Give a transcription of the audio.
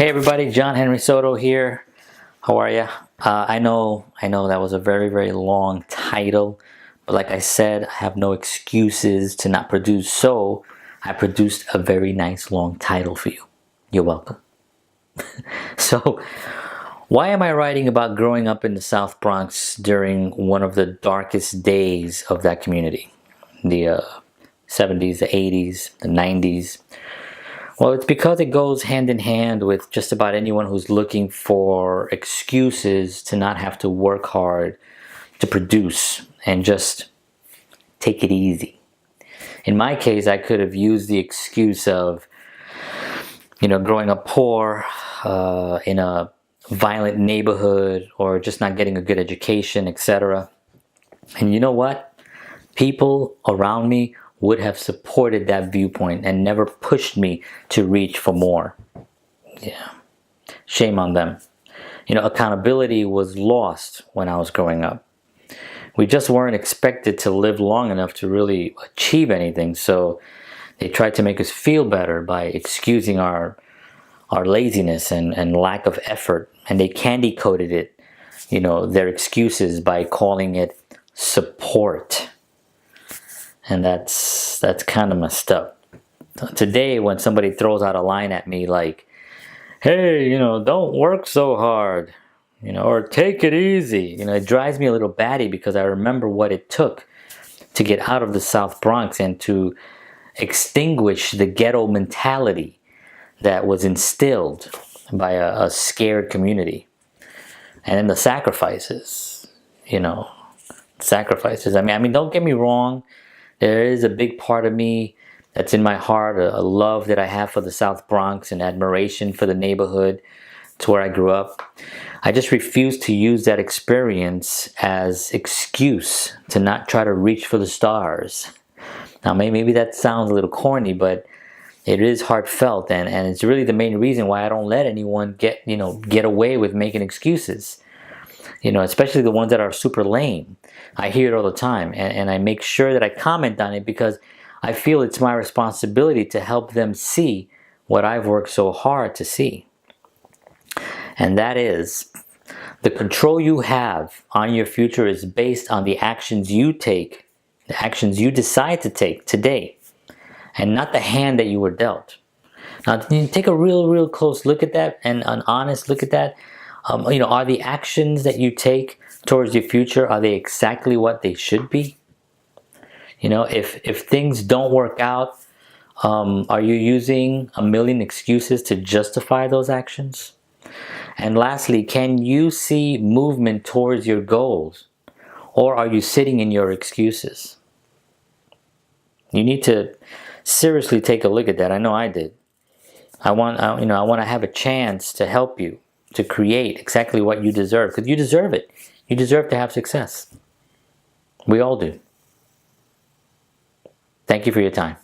Hey everybody, John Henry Soto here. How are you? I know that was a very, very long title, but like I said, I have no excuses to not produce, so I produced a very nice long title for you. You're welcome. So, why am I writing about growing up in the South Bronx during one of the darkest days of that community? The 70s, the 80s, the 90s. Well, it's because it goes hand in hand with just about anyone who's looking for excuses to not have to work hard to produce and just take it easy. In my case, I could have used the excuse of, growing up poor in a violent neighborhood or just not getting a good education, etc. And you know what? People around me would have supported that viewpoint and never pushed me to reach for more. Yeah, shame on them. Accountability was lost when I was growing up. We just weren't expected to live long enough to really achieve anything, so they tried to make us feel better by excusing our laziness and lack of effort, and they candy coated it, their excuses by calling it support. And that's kind of messed up. Today, when somebody throws out a line at me like, hey, don't work so hard, or take it easy, it drives me a little batty because I remember what it took to get out of the South Bronx and to extinguish the ghetto mentality that was instilled by a scared community. And then the sacrifices, sacrifices. I mean, don't get me wrong. There is a big part of me that's in my heart, a love that I have for the South Bronx and admiration for the neighborhood. It's where I grew up. I just refuse to use that experience as excuse to not try to reach for the stars. Now, maybe that sounds a little corny, but it is heartfelt, and it's really the main reason why I don't let anyone get away with making excuses. Especially the ones that are super lame. I hear it all the time, and I make sure that I comment on it because I feel it's my responsibility to help them see what I've worked so hard to see. And that is, the control you have on your future is based on the actions you take, the actions you decide to take today, and not the hand that you were dealt. Now, take a real close look at that and an honest look at that. Are the actions that you take towards your future, are they exactly what they should be? If things don't work out, are you using a million excuses to justify those actions? And lastly, can you see movement towards your goals? Or are you sitting in your excuses? You need to seriously take a look at that. I know I did. I want to have a chance to help you to create exactly what you deserve, because you deserve it. You deserve to have success. We all do. Thank you for your time.